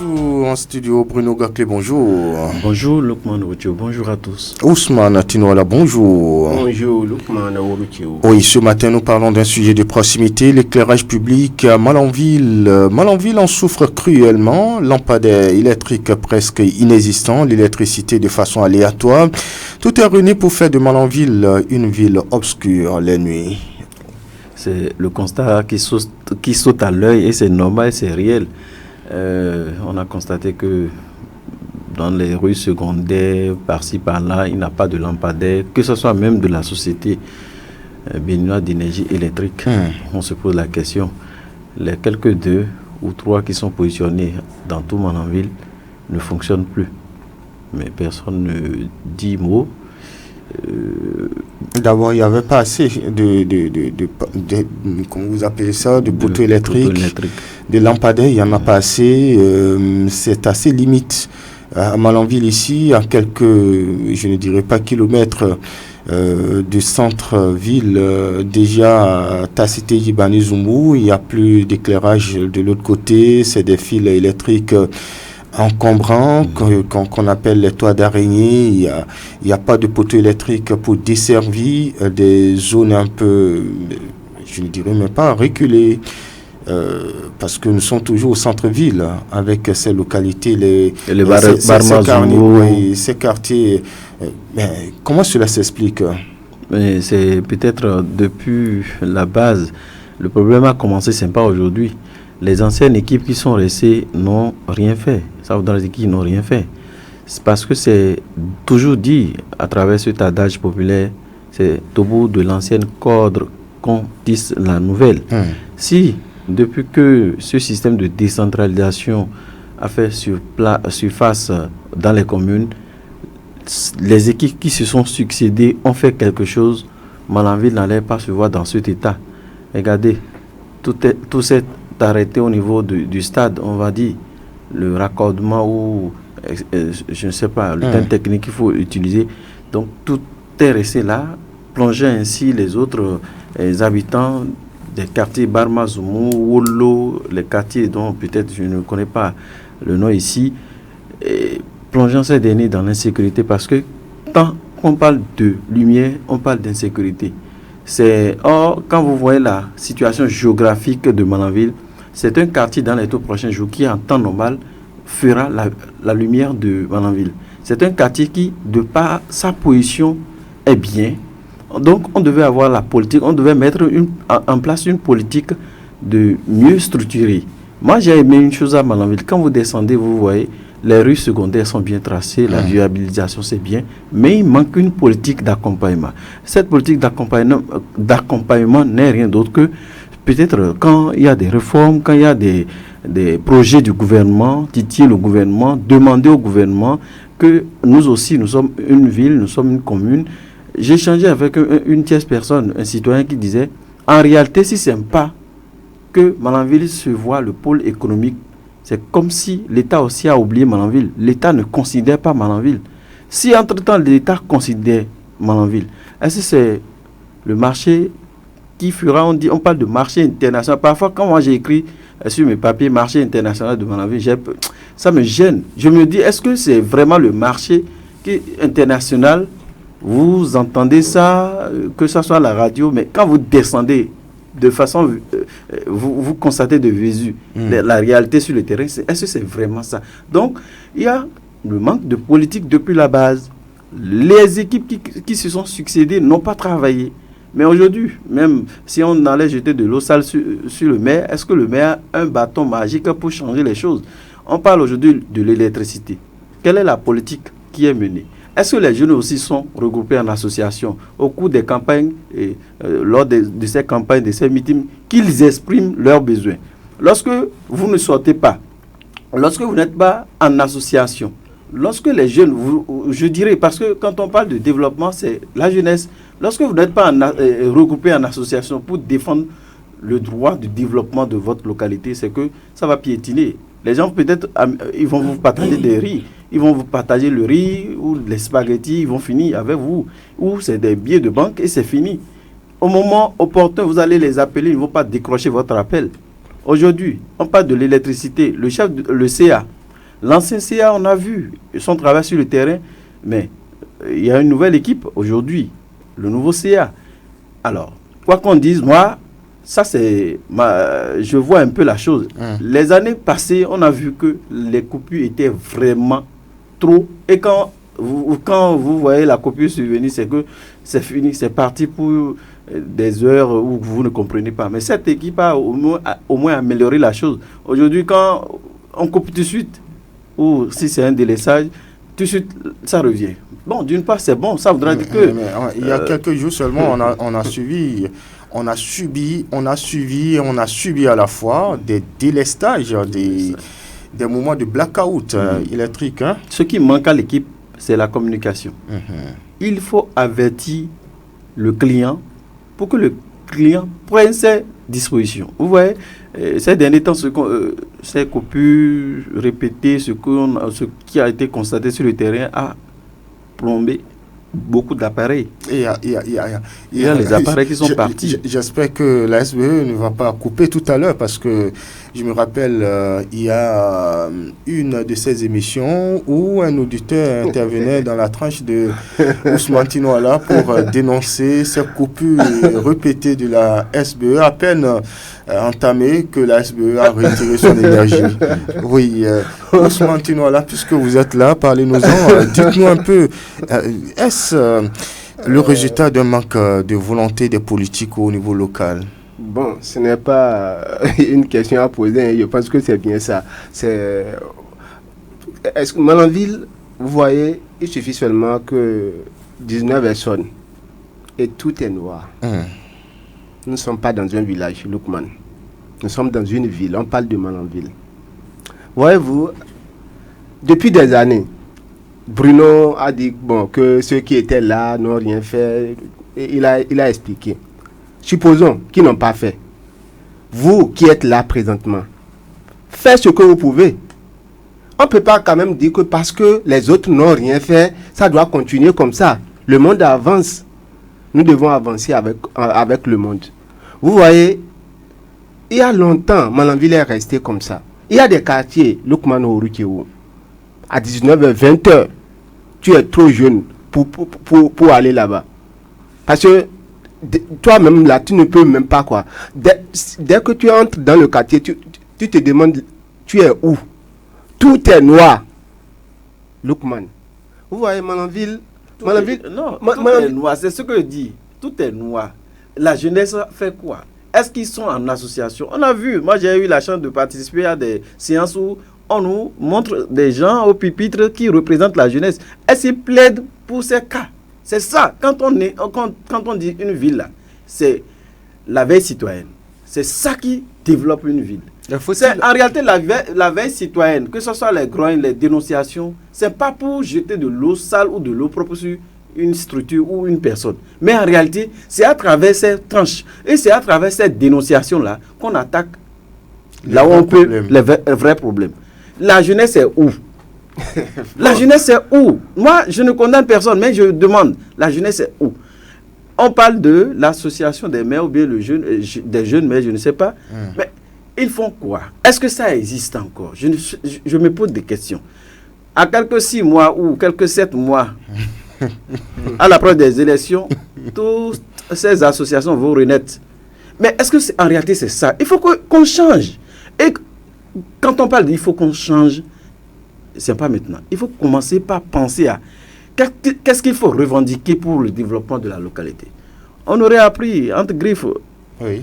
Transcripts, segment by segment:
retour en studio, Bruno Gaclé, bonjour. Bonjour Lukman Oruchio, bonjour à tous. Ousmane Tinoala, bonjour. Bonjour Lukman Oruchio. Oui, ce matin nous parlons d'un sujet de proximité, l'éclairage public à Malanville. Malanville en souffre cruellement, lampadaires électriques presque inexistants, l'électricité de façon aléatoire. Tout est réuni pour faire de Malanville une ville obscure les nuits. C'est le constat qui saute à l'œil et c'est normal, c'est réel. On a constaté que dans les rues secondaires, par-ci, par-là, il n'y a pas de lampadaire, que ce soit même de la société béninoise d'énergie électrique. On se pose la question. Les quelques 2 ou 3 qui sont positionnés dans tout Malanville ne fonctionnent plus. Mais personne ne dit mot. D'abord, il n'y avait pas assez de comment vous appelez ça, de poteaux électriques, de lampadaires, il n'y en a pas assez, c'est assez limite. À Malanville ici, à quelques, je ne dirais pas kilomètres du centre-ville, déjà à Tacité Jibani Zumbu, il n'y a plus d'éclairage de l'autre côté, c'est des fils électriques encombrants qu'on appelle les toits d'araignée. Il n'y a pas de poteau électrique pour desservir des zones un peu, je ne dirais même pas reculées, parce que nous sommes toujours au centre-ville avec ces localités, ces quartiers. Mais comment cela s'explique? Mais c'est peut-être depuis la base. Le problème a commencé, ce n'est pas aujourd'hui. Les anciennes équipes qui sont restées n'ont rien fait. Ça veut dire qu'ils n'ont rien fait. C'est parce que c'est toujours dit à travers cet adage populaire, c'est au bout de l'ancienne corde qu'on tisse la nouvelle. Si, depuis que ce système de décentralisation a fait surface dans les communes, les équipes qui se sont succédées ont fait quelque chose, Malanville n'allait pas se voir dans cet état. Regardez, tout s'est arrêté au niveau du stade, on va dire, le raccordement ou je ne sais pas, le terme technique qu'il faut utiliser. Donc tout est resté là, plongeant ainsi les autres habitants des quartiers Barma-Zoumou, Wolo, les quartiers dont peut-être je ne connais pas le nom ici, et plongeant ces derniers dans l'insécurité, parce que tant qu'on parle de lumière, on parle d'insécurité. Or, quand vous voyez la situation géographique de Malanville, c'est un quartier dans les tout prochains jours qui, en temps normal, fera la lumière de Malanville. C'est un quartier qui, de par sa position, est bien. Donc, on devait avoir la politique, on devait mettre en place une politique de mieux structurée. Moi, j'ai aimé une chose à Malanville. Quand vous descendez, vous voyez, les rues secondaires sont bien tracées, la viabilisation c'est bien, mais il manque une politique d'accompagnement. Cette politique d'accompagnement n'est rien d'autre que peut-être quand il y a des réformes, quand il y a des projets du gouvernement, titiller le gouvernement, demander au gouvernement que nous aussi, nous sommes une ville, nous sommes une commune. J'ai échangé avec une tierce personne, un citoyen qui disait, en réalité, si c'est pas que Malanville se voit le pôle économique, c'est comme si l'État aussi a oublié Malanville. L'État ne considère pas Malanville. Si entre-temps l'État considère Malanville, est-ce que c'est le marché qui fera, on parle de marché international. Parfois, quand moi j'ai écrit sur mes papiers marché international de Malanville, ça me gêne. Je me dis, est-ce que c'est vraiment le marché international? Vous entendez ça, que ce soit à la radio, mais quand vous descendez de façon, vous constatez de visu la réalité sur le terrain, est-ce que c'est vraiment ça? Donc, il y a le manque de politique depuis la base. Les équipes qui se sont succédées n'ont pas travaillé. Mais aujourd'hui, même si on allait jeter de l'eau sale sur le maire, est-ce que le maire a un bâton magique pour changer les choses? On parle aujourd'hui de l'électricité. Quelle est la politique qui est menée? Est-ce que les jeunes aussi sont regroupés en association au cours des campagnes, et lors de ces campagnes, de ces meetings, qu'ils expriment leurs besoins? Lorsque vous ne sortez pas, lorsque vous n'êtes pas en association, lorsque les jeunes, je dirais, parce que quand on parle de développement, c'est la jeunesse, lorsque vous n'êtes pas regroupés en association pour défendre le droit du développement de votre localité, c'est que ça va piétiner. Les gens, peut-être, ils vont vous partager des riz. Ils vont vous partager le riz ou les spaghettis, ils vont finir avec vous. Ou c'est des billets de banque et c'est fini. Au moment opportun, vous allez les appeler, ils ne vont pas décrocher votre appel. Aujourd'hui, on parle de l'électricité. Le chef, le CA, L'ancien CA, on a vu son travail sur le terrain, mais il y a une nouvelle équipe aujourd'hui, le nouveau CA. Alors, quoi qu'on dise, moi, ça je vois un peu la chose. Les années passées, on a vu que les coupures étaient vraiment trop. Et quand vous voyez la coupure survenir, c'est que c'est fini, c'est parti pour des heures où vous ne comprenez pas. Mais cette équipe a au moins amélioré la chose. Aujourd'hui, quand on coupe tout de suite, ou si c'est un délaissage, tout de suite, ça revient. Bon, d'une part, c'est bon, ça voudra dire que... il y a quelques jours seulement, on a subi à la fois des délestages, des moments de blackout électrique. Hein? Ce qui manque à l'équipe, c'est la communication. Il faut avertir le client pour que le client prenne ses dispositions. Vous voyez, ces derniers temps, ces coupures répétées, ce qui a été constaté sur le terrain a plombé beaucoup d'appareils. Il y a les appareils qui sont partis. J'espère que la SBE ne va pas couper tout à l'heure parce que je me rappelle, il y a une de ces émissions où un auditeur intervenait dans la tranche de Ousmane Tinoala pour dénoncer ces coupures répétées de la SBE, à peine entamée que la SBE a retiré son énergie. Oui, Ousmane Tinoala, puisque vous êtes là, parlez-nous-en. Dites-nous un peu, est-ce le résultat d'un manque de volonté des politiques au niveau local? Bon, ce n'est pas une question à poser, je pense que c'est bien ça. Est-ce que Malanville, vous voyez, il suffit seulement que 19 personnes et tout est noir. Nous ne sommes pas dans un village, Lukman. Nous sommes dans une ville, on parle de Malanville. Voyez-vous, depuis des années, Bruno a dit que ceux qui étaient là n'ont rien fait. Et il a expliqué. Supposons qu'ils n'ont pas fait. Vous qui êtes là présentement, faites ce que vous pouvez. On ne peut pas quand même dire que parce que les autres n'ont rien fait, ça doit continuer comme ça. Le monde avance. Nous devons avancer avec le monde. Vous voyez, il y a longtemps, Malanville est resté comme ça. Il y a des quartiers, Lukman Orukewo, à 19h, 20h, tu es trop jeune pour aller là-bas. Parce que toi-même, là, tu ne peux même pas quoi. Dès que tu entres dans le quartier, tu te demandes, tu es où? Tout est noir. Lukman. Vous voyez, Malanville... tout est noir, c'est ce que je dis. Tout est noir. La jeunesse fait quoi? Est-ce qu'ils sont en association? On a vu, moi j'ai eu la chance de participer à des séances où on nous montre des gens au pupitre qui représentent la jeunesse. Est-ce qu'ils plaident pour ces cas? C'est ça. Quand on dit une ville, là, c'est la veille citoyenne. C'est ça qui développe une ville. En réalité, la veille citoyenne, que ce soit les grognes, les dénonciations, c'est pas pour jeter de l'eau sale ou de l'eau propre sur une structure ou une personne. Mais en réalité, c'est à travers ces tranches et c'est à travers cette dénonciation-là qu'on attaque là où on peut les vrais problèmes. La jeunesse est où? La jeunesse est où? Moi, je ne condamne personne, mais je demande, la jeunesse est où? On parle de l'association des maires ou bien des jeunes, mais je ne sais pas. Mais ils font quoi? Est-ce que ça existe encore? Je me pose des questions. À quelques 6 mois ou quelques 7 mois, à l'approche des élections, toutes ces associations vont renaître. Mais est-ce que en réalité c'est ça? Il faut qu'on change. Et quand on parle d'il faut qu'on change, c'est pas maintenant. Il faut commencer par penser à qu'est-ce qu'il faut revendiquer pour le développement de la localité. On aurait appris entre griffes. Oui.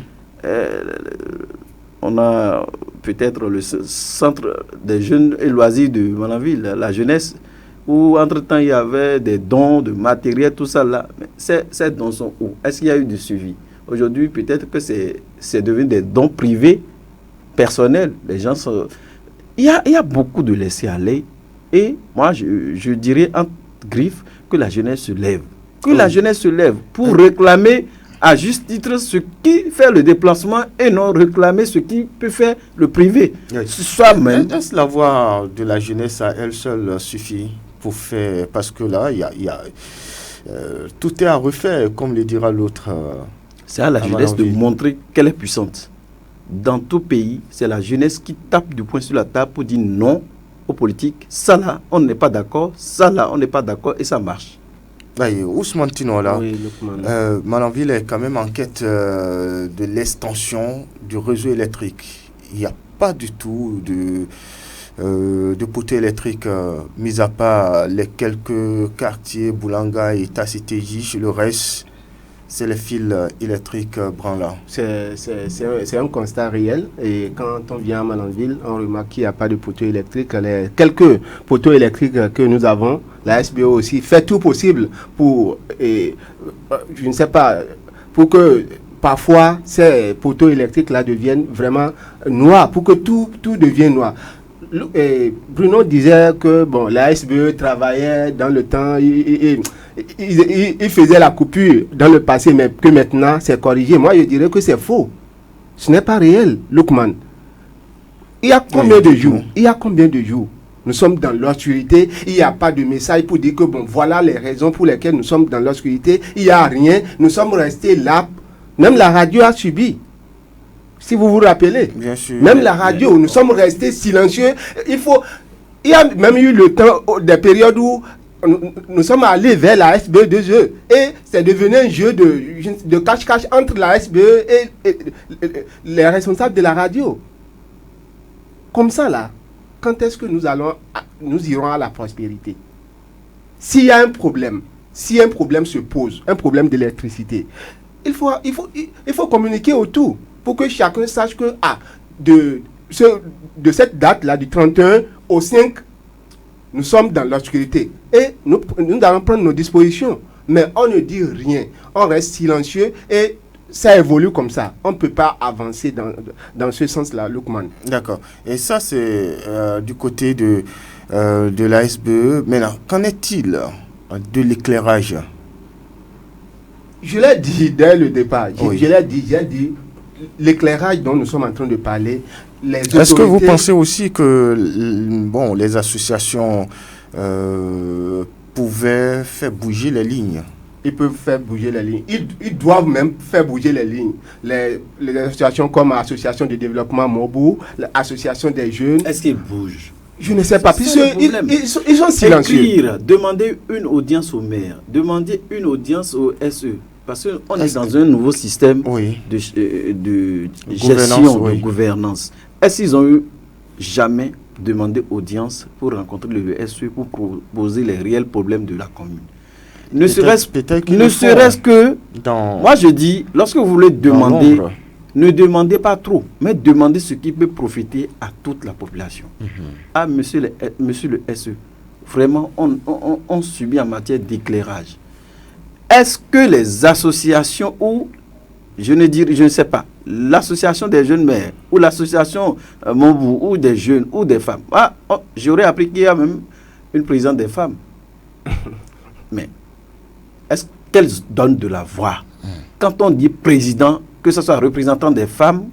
On a peut-être le centre des jeunes et loisirs de Malanville, la jeunesse, où entre-temps il y avait des dons de matériel, tout ça là. Mais ces dons sont où? Est-ce qu'il y a eu du suivi? Aujourd'hui, peut-être que c'est devenu des dons privés, personnels. Les gens sont... Il y a beaucoup de laisser-aller. Et moi, je dirais entre griffes que la jeunesse se lève. Que la jeunesse se lève pour réclamer à juste titre ce qui fait le déplacement et non réclamer ce qui peut faire le privé. Est-ce la voix de la jeunesse à elle seule suffit pour faire... Parce que là, tout est à refaire, comme le dira l'autre. C'est à la jeunesse de montrer qu'elle est puissante. Dans tout pays, c'est la jeunesse qui tape du poing sur la table pour dire non, aux politiques, ça là, on n'est pas d'accord, ça là, on n'est pas d'accord, et ça marche. Ousmane Tinola, Oui, Malanville est quand même en quête de l'extension du réseau électrique. Il n'y a pas du tout de poteaux électriques, mis à part les quelques quartiers, Boulanga et Tassétéji. Le reste, c'est les fils électriques branlants. C'est un constat réel. Et quand on vient à Malanville, on remarque qu'il n'y a pas de poteaux électriques. Les quelques poteaux électriques que nous avons, la SBO aussi fait tout possible pour, je ne sais pas, pour que parfois ces poteaux électriques-là deviennent vraiment noirs, pour que tout devienne noir. Bruno disait que bon, la SBE travaillait dans le temps, il faisait la coupure dans le passé, mais que maintenant c'est corrigé. Moi, je dirais que c'est faux. Ce n'est pas réel, Lukman. Il y a combien de jours? Il y a combien de jours? Nous sommes dans l'obscurité. Il n'y a pas de message pour dire que bon, voilà les raisons pour lesquelles nous sommes dans l'obscurité. Il n'y a rien. Nous sommes restés là. Même la radio a subi. Si vous vous rappelez, bien sûr, même la radio, nous sommes restés silencieux. Il y a même eu le temps, des périodes où nous sommes allés vers la SBE2E et c'est devenu un jeu de cache-cache entre la SBE et les responsables de la radio. Comme ça là, quand est-ce que nous irons à la prospérité? S'il y a un problème, si un problème se pose, un problème d'électricité, il faut communiquer autour. Pour que chacun sache que de cette date-là, du 31 au 5, nous sommes dans l'obscurité. Et nous allons prendre nos dispositions. Mais on ne dit rien. On reste silencieux et ça évolue comme ça. On ne peut pas avancer dans ce sens-là, Lukman. D'accord. Et ça, c'est du côté de la SBE. Maintenant, qu'en est-il de l'éclairage? Je l'ai dit dès le départ. J'ai dit l'éclairage dont nous sommes en train de parler, les autorités... Est-ce que vous pensez aussi que les associations pouvaient faire bouger les lignes? Ils peuvent faire bouger les lignes. Ils doivent même faire bouger les lignes. Les associations comme l'Association de développement Mobou, l'Association des jeunes... Est-ce qu'ils bougent? Je ne sais pas. Ils sont silencieux. Écrire, demander une audience au maire, demander une audience au SE. Parce qu'on est dans un nouveau système de gestion, de gouvernance. Est-ce qu'ils ont jamais demandé audience pour rencontrer le SE pour poser les réels problèmes de la commune? Ne serait-ce que, moi je dis, lorsque vous voulez demander, ne demandez pas trop, mais demandez ce qui peut profiter à toute la population. Monsieur le SE, vraiment, on subit en matière d'éclairage. Est-ce que les associations ou, je ne sais pas, l'association des jeunes maires ou l'association Mobou ou des jeunes ou des femmes, j'aurais appris qu'il y a même une présidente des femmes. Mais est-ce qu'elles donnent de la voix? Quand on dit président, que ce soit représentant des femmes,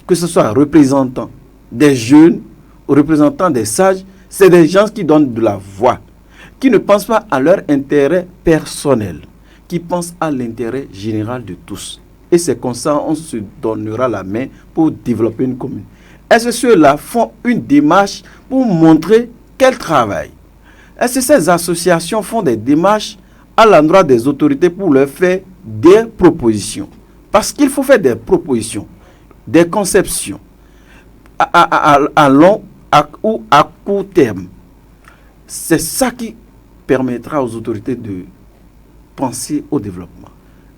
que ce soit représentant des jeunes ou représentant des sages, c'est des gens qui donnent de la voix, qui ne pensent pas à leur intérêt personnel, qui pensent à l'intérêt général de tous. Et c'est comme ça qu'on se donnera la main pour développer une commune. Est-ce que ceux-là font une démarche pour montrer qu'elles travaillent? Est-ce que ces associations font des démarches à l'endroit des autorités pour leur faire des propositions? Parce qu'il faut faire des propositions, des conceptions à long ou à court terme. C'est ça qui permettra aux autorités de penser au développement.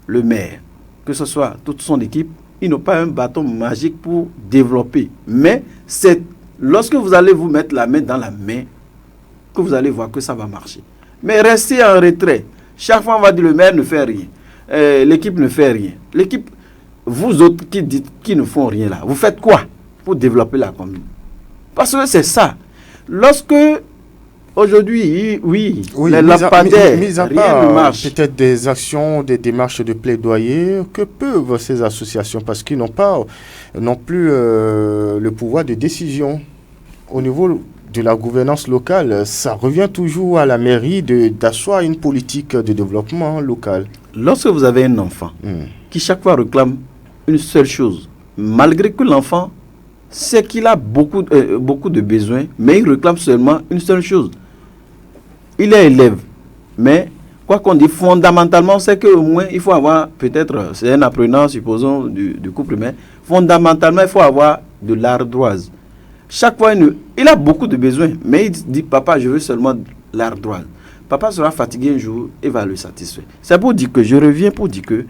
Le maire, que ce soit toute son équipe, ils n'ont pas un bâton magique pour développer. Mais c'est lorsque vous allez vous mettre la main dans la main que vous allez voir que ça va marcher. Mais restez en retrait. Chaque fois, on va dire le maire ne fait rien. L'équipe ne fait rien. L'équipe, vous autres qui dites qu'ils ne font rien là, vous faites quoi pour développer la commune? Parce que c'est ça. Lorsque aujourd'hui, les lampadaires, mis à part peut-être des actions, des démarches de plaidoyer, que peuvent ces associations? Parce qu'ils n'ont pas non plus le pouvoir de décision au niveau de la gouvernance locale. Ça revient toujours à la mairie d'asseoir une politique de développement local. Lorsque vous avez un enfant qui chaque fois réclame une seule chose, malgré que l'enfant c'est qu'il a beaucoup de besoins, mais il réclame seulement une seule chose. Il est élève, mais quoi qu'on dise, fondamentalement, c'est qu'au moins, il faut avoir, peut-être, c'est un apprenant, supposons, du cours primaire, fondamentalement, il faut avoir de l'ardoise. Chaque fois, il a beaucoup de besoins, mais il dit, papa, je veux seulement l'ardoise. Papa sera fatigué un jour et va le satisfaire. C'est pour dire que, je reviens pour dire que,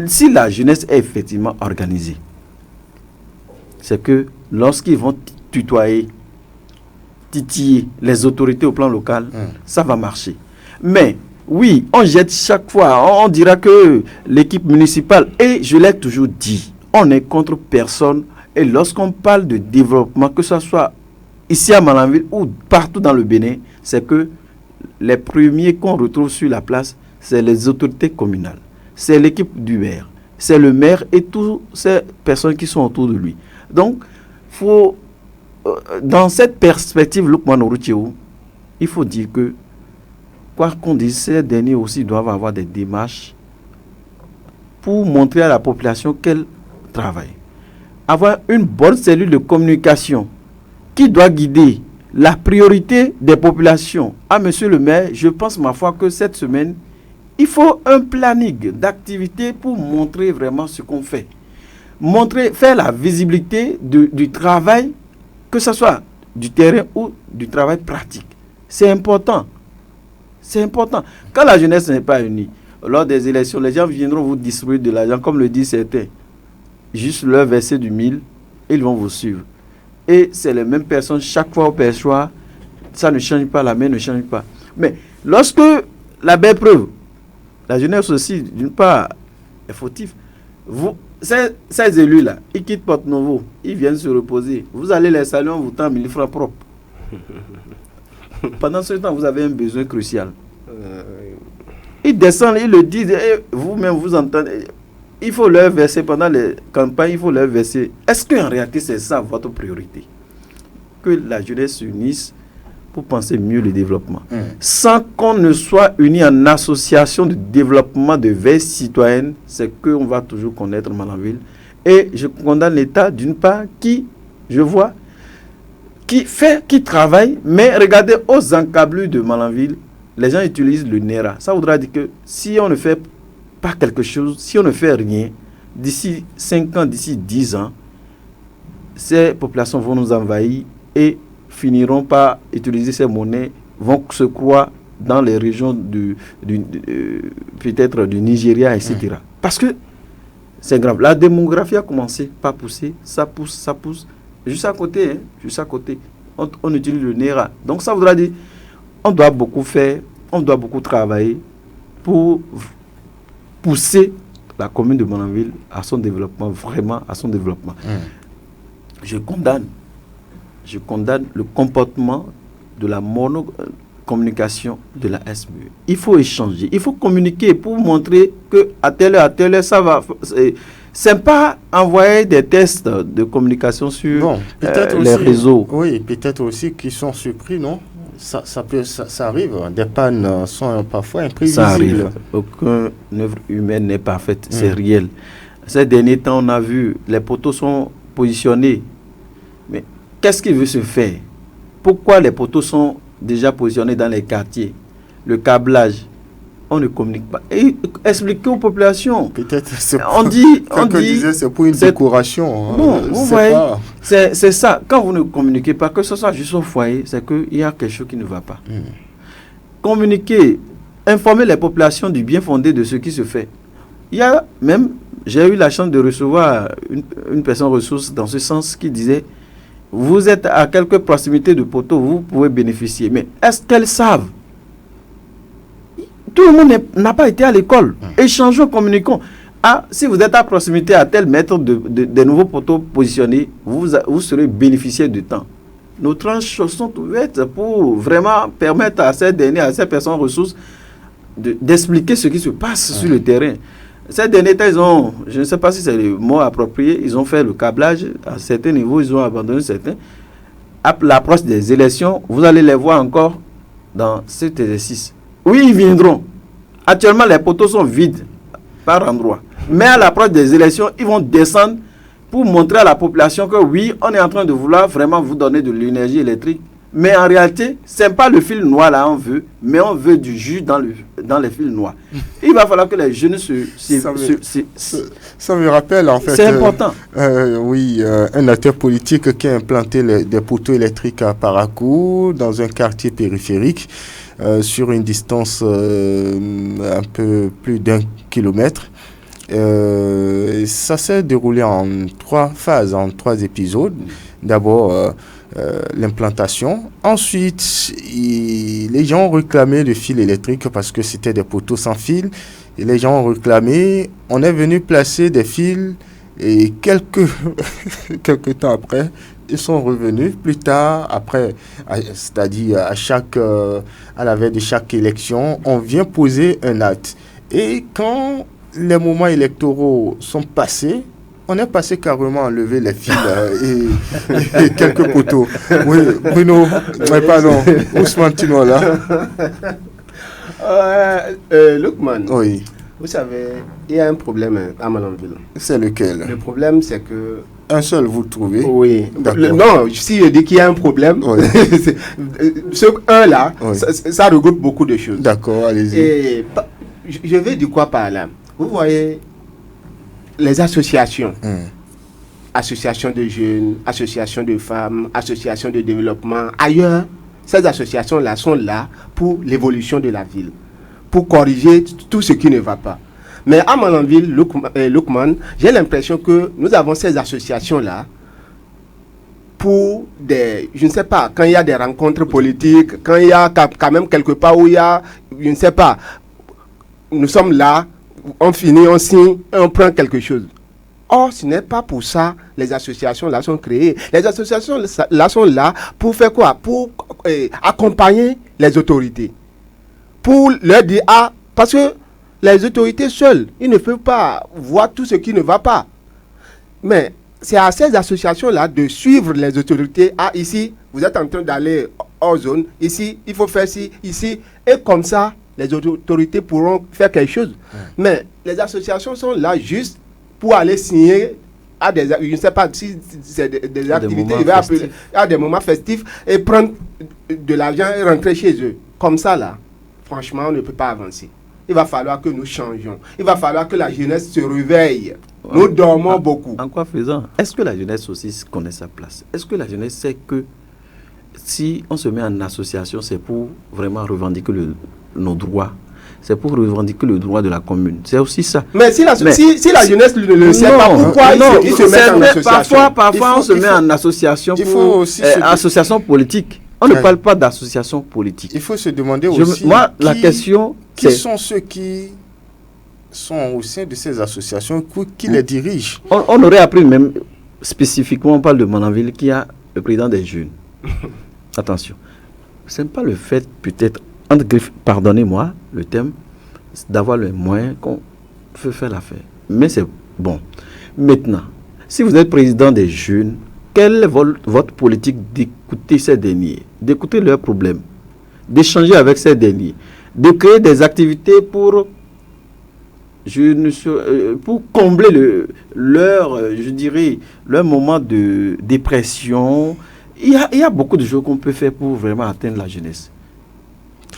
si la jeunesse est effectivement organisée, c'est que lorsqu'ils vont tutoyer, titiller les autorités au plan local, ça va marcher. Mais, oui, on jette chaque fois, on dira que l'équipe municipale, et je l'ai toujours dit, on est contre personne, et lorsqu'on parle de développement, que ce soit ici à Malanville ou partout dans le Bénin, c'est que les premiers qu'on retrouve sur la place, c'est les autorités communales, c'est l'équipe du maire, c'est le maire et toutes ces personnes qui sont autour de lui. Donc, dans cette perspective, Lukman Orucheo, il faut dire que, quoi qu'on dise, ces derniers aussi doivent avoir des démarches pour montrer à la population qu'elle travaille. Avoir une bonne cellule de communication qui doit guider la priorité des populations. À monsieur le maire, je pense ma foi que cette semaine, il faut un planning d'activité pour montrer vraiment ce qu'on fait. Faire la visibilité du travail, que ce soit du terrain ou du travail pratique. C'est important. C'est important. Quand la jeunesse n'est pas unie, lors des élections, les gens viendront vous distribuer de l'argent, comme le disent certains. Juste leur verser du 1000, ils vont vous suivre. Et c'est les mêmes personnes, chaque fois au perchoir, ça ne change pas, la main ne change pas. Mais lorsque la belle preuve, la jeunesse aussi, d'une part, est fautif. Ces élus-là, ils quittent Porte-Novo, ils viennent se reposer. Vous allez les saluer en vous tend 1000 francs propres. Pendant ce temps, vous avez un besoin crucial. Ils descendent, ils le disent, et vous-même vous entendez. Il faut leur verser pendant les campagnes, il faut leur verser. Est-ce qu'en réalité, c'est ça votre priorité? Que la jeunesse s'unisse pour penser mieux le développement. Sans qu'on ne soit unis en association de développement de veille citoyenne, c'est qu'on va toujours connaître Malanville. Et je condamne l'État, d'une part, qui travaille, mais regardez aux encablures de Malanville, les gens utilisent le NERA. Ça voudra dire que si on ne fait pas quelque chose, si on ne fait rien, d'ici 5 ans, d'ici 10 ans, ces populations vont nous envahir et finiront par utiliser ces monnaies, vont se croire dans les régions peut-être du Nigeria, etc. Parce que c'est grave. La démographie a commencé par pousser, ça pousse. Juste à côté, on utilise le NERA. Donc ça voudra dire, on doit beaucoup faire, on doit beaucoup travailler pour pousser la commune de Malanville à son développement, vraiment à son développement. Je condamne le comportement de la monocommunication de la SME. Il faut échanger, il faut communiquer pour montrer que à telle heure, ça va. C'est pas envoyer des tests de communication sur les réseaux. Oui, peut-être aussi qu'ils sont surpris, non? Ça arrive. Des pannes sont parfois imprévisibles. Ça arrive. Aucune œuvre humaine n'est parfaite. C'est réel. Ces derniers temps, on a vu, les poteaux sont positionnés. Mais qu'est-ce qui veut se faire? Pourquoi les poteaux sont déjà positionnés dans les quartiers? Le câblage, on ne communique pas. Et expliquer aux populations. Peut-être c'est pour une décoration. Non, vous voyez, c'est ça. Quand vous ne communiquez pas, que ce soit juste au foyer, c'est qu'il y a quelque chose qui ne va pas. Communiquer, informer les populations du bien fondé de ce qui se fait. J'ai eu la chance de recevoir une personne ressource dans ce sens qui disait, vous êtes à quelques proximités de poteaux, vous pouvez bénéficier. Mais est-ce qu'elles savent? Tout le monde n'a pas été à l'école. Échangeons, communiquons. Si vous êtes à proximité à tel mètre de nouveaux poteaux positionnés, vous serez bénéficiaire du temps. Nos tranches sont ouvertes pour vraiment permettre à ces derniers, à ces personnes ressources, d'expliquer ce qui se passe sur le terrain. Ces derniers temps, je ne sais pas si c'est le mot approprié, ils ont fait le câblage à certains niveaux, ils ont abandonné certains. À l'approche des élections, vous allez les voir encore dans cet exercice. Oui, ils viendront. Actuellement, les poteaux sont vides par endroits. Mais à l'approche des élections, ils vont descendre pour montrer à la population que oui, on est en train de vouloir vraiment vous donner de l'énergie électrique. Mais en réalité, ce n'est pas le fil noir là on veut, mais on veut du jus dans les fils noirs. Il va falloir que les jeunes ça me rappelle en fait... C'est important. Un acteur politique qui a implanté des poteaux électriques à Parakou, dans un quartier périphérique, sur une distance un peu plus d'1 kilomètre. Ça s'est déroulé en 3 phases, en 3 épisodes. D'abord... l'implantation. Ensuite, les gens ont réclamé le fil électrique parce que c'était des poteaux sans fil. Et les gens ont réclamé. On est venu placer des fils et quelques temps après, ils sont revenus. Plus tard, après, c'est-à-dire à la veille de chaque élection, on vient poser un acte. Et quand les moments électoraux sont passés, on est passé carrément à enlever les fils et quelques poteaux. Oui, Bruno, pardon, Ousmane Tino là. Lukman, oui. Vous savez, il y a un problème à Malanville. C'est lequel? Le problème, c'est que... Un seul, vous le trouvez? Oui. Non, si je dis qu'il y a un problème, oui. Ce un-là, oui. ça regroupe beaucoup de choses. D'accord, allez-y. Et je vais dire quoi par là? Vous voyez... Les associations, associations de jeunes, associations de femmes, associations de développement, ailleurs, ces associations-là sont là pour l'évolution de la ville, pour corriger tout ce qui ne va pas. Mais à Malanville, Lukman, j'ai l'impression que nous avons ces associations-là pour des, je ne sais pas, quand il y a des rencontres politiques, quand il y a quand même quelque part où il y a, je ne sais pas, nous sommes là, on finit, on signe et on prend quelque chose. Or, ce n'est pas pour ça les associations là sont créées. Les associations là sont là pour faire quoi? Pour accompagner les autorités. Pour leur dire, parce que les autorités seules, ils ne peuvent pas voir tout ce qui ne va pas. Mais c'est à ces associations là de suivre les autorités. Ici, vous êtes en train d'aller hors zone. Ici, il faut faire ci, ici. Et comme ça, les autorités pourront faire quelque chose. Mais les associations sont là juste pour aller signer à des, je ne sais pas si c'est des activités, à des moments festifs et prendre de l'argent et rentrer chez eux. Comme ça, là, franchement, on ne peut pas avancer. Il va falloir que nous changions. Il va falloir que la jeunesse se réveille. Nous dormons beaucoup. En quoi faisant? Est-ce que la jeunesse aussi connaît sa place? Est-ce que la jeunesse sait que si on se met en association, c'est pour vraiment revendiquer nos droits, c'est pour revendiquer le droit de la commune. C'est aussi ça. Mais si la jeunesse ne le sait pas, pourquoi ils se mettent en association? Parfois on se met en association pour association politique. On ne parle pas d'association politique. Il faut se demander aussi la question, qui sont ceux qui sont au sein de ces associations, qui les dirigent. On aurait appris même, spécifiquement, on parle de Malanville, qui a le président des jeunes. Attention, ce n'est pas le fait peut-être, entre griffes, pardonnez-moi le thème, d'avoir les moyens qu'on peut faire l'affaire. Mais c'est bon. Maintenant, si vous êtes président des jeunes, quelle est votre politique d'écouter ces derniers, d'écouter leurs problèmes, d'échanger avec ces derniers, de créer des activités pour combler leur moment de dépression. Il y a beaucoup de choses qu'on peut faire pour vraiment atteindre la jeunesse.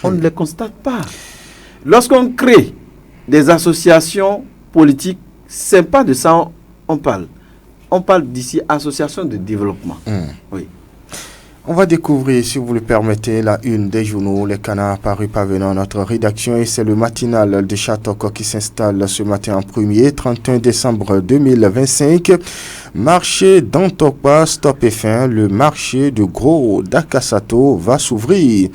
On ne les constate pas. Lorsqu'on crée des associations politiques, ce n'est pas de ça on parle. On parle d'ici association de développement. Oui. On va découvrir, si vous le permettez, la une des journaux, les canards parus parvenant à notre rédaction. Et c'est le matinal de Châteaucoq qui s'installe ce matin en premier, 31 décembre 2025. Marché d'Antokpa, stop et fin. Le marché de Gros d'Akasato va s'ouvrir.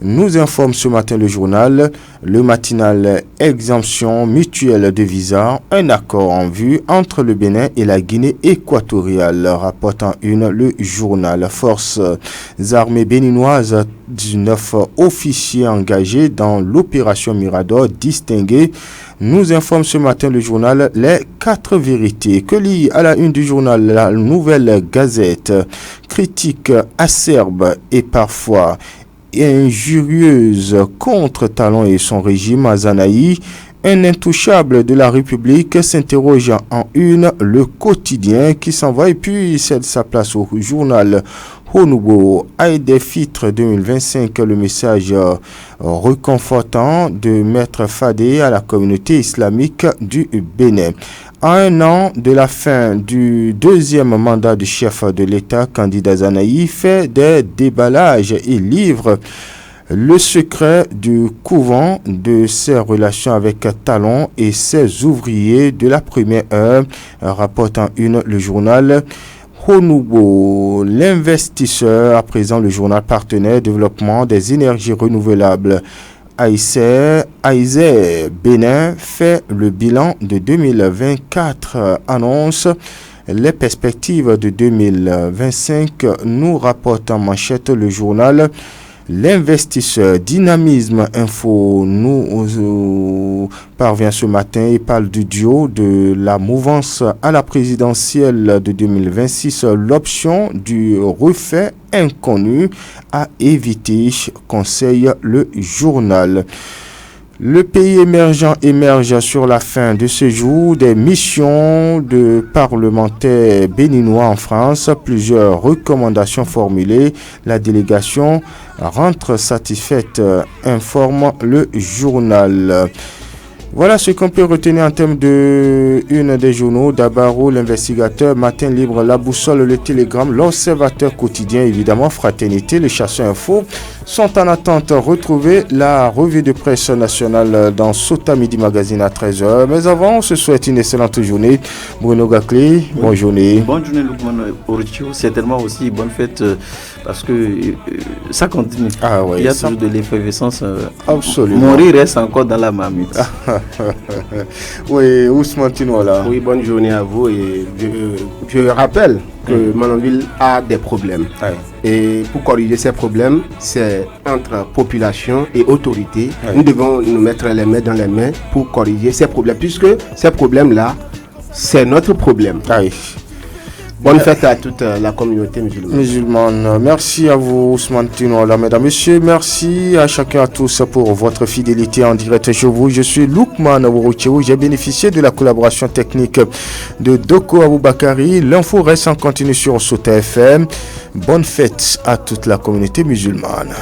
Nous informe ce matin le journal, le matinal exemption mutuelle de visa, un accord en vue entre le Bénin et la Guinée équatoriale, rapporte en une le journal. Forces armées béninoises, 19 officiers engagés dans l'opération Mirador distingués. Nous informe ce matin le journal Les 4 vérités. Que lit à la une du journal La Nouvelle Gazette, critique acerbe et parfois injurieuse contre Talon et son régime à Zanaï, Un intouchable de la République s'interroge en une le quotidien qui s'en va et puis cède sa place au journal Honoubo. Aïdé Fitre 2025, le message réconfortant de Maître Fadé à la communauté islamique du Bénin. À un an de la fin du deuxième mandat du chef de l'État, candidat Zanaï fait des déballages et livre le secret du couvent, de ses relations avec Talon et ses ouvriers de la première heure, rapporte en une le journal Honoubo. L'investisseur, à présent le journal partenaire développement des énergies renouvelables, Aïsé Bénin fait le bilan de 2024, annonce les perspectives de 2025, nous rapporte en manchette le journal L'investisseur. Dynamisme Info nous parvient ce matin et parle du duo de la mouvance à la présidentielle de 2026, l'option du refait inconnu à éviter, conseille le journal. Le pays émergent émerge sur la fin de ce jour des missions de parlementaires béninois en France. Plusieurs recommandations formulées. La délégation rentre satisfaite, informe le journal. Voilà ce qu'on peut retenir en termes de une des journaux. Dabaro, l'investigateur, Matin Libre, La Boussole, le Télégramme, l'Observateur quotidien, évidemment, Fraternité, le Chasseur Info sont en attente. Retrouvez la revue de presse nationale dans Sota Midi Magazine à 13h. Mais avant, on se souhaite une excellente journée. Bruno Gaclé, bonne journée. Bonne journée, Lukman Orochio. Certainement aussi bonne fête parce que ça continue. Ah ouais, il y a toujours de l'effervescence. Absolument. Mon rire reste encore dans la marmite. Oui, Ousmane Tinola. Oui, bonne journée à vous. Et je rappelle que Malanville a des problèmes. Ouais. Et pour corriger ces problèmes, c'est entre population et autorité. Ouais. Nous devons nous mettre les mains dans les mains pour corriger ces problèmes, puisque ces problèmes-là, c'est notre problème. Ouais. Bonne fête à toute la communauté musulmane. Merci à vous, Ousmane Tinola, mesdames, messieurs. Merci à chacun, à tous pour votre fidélité en direct chez vous. Je suis Lukman Aworocheo. J'ai bénéficié de la collaboration technique de Doko Aboubakari. L'info reste en continu sur Sota FM. Bonne fête à toute la communauté musulmane.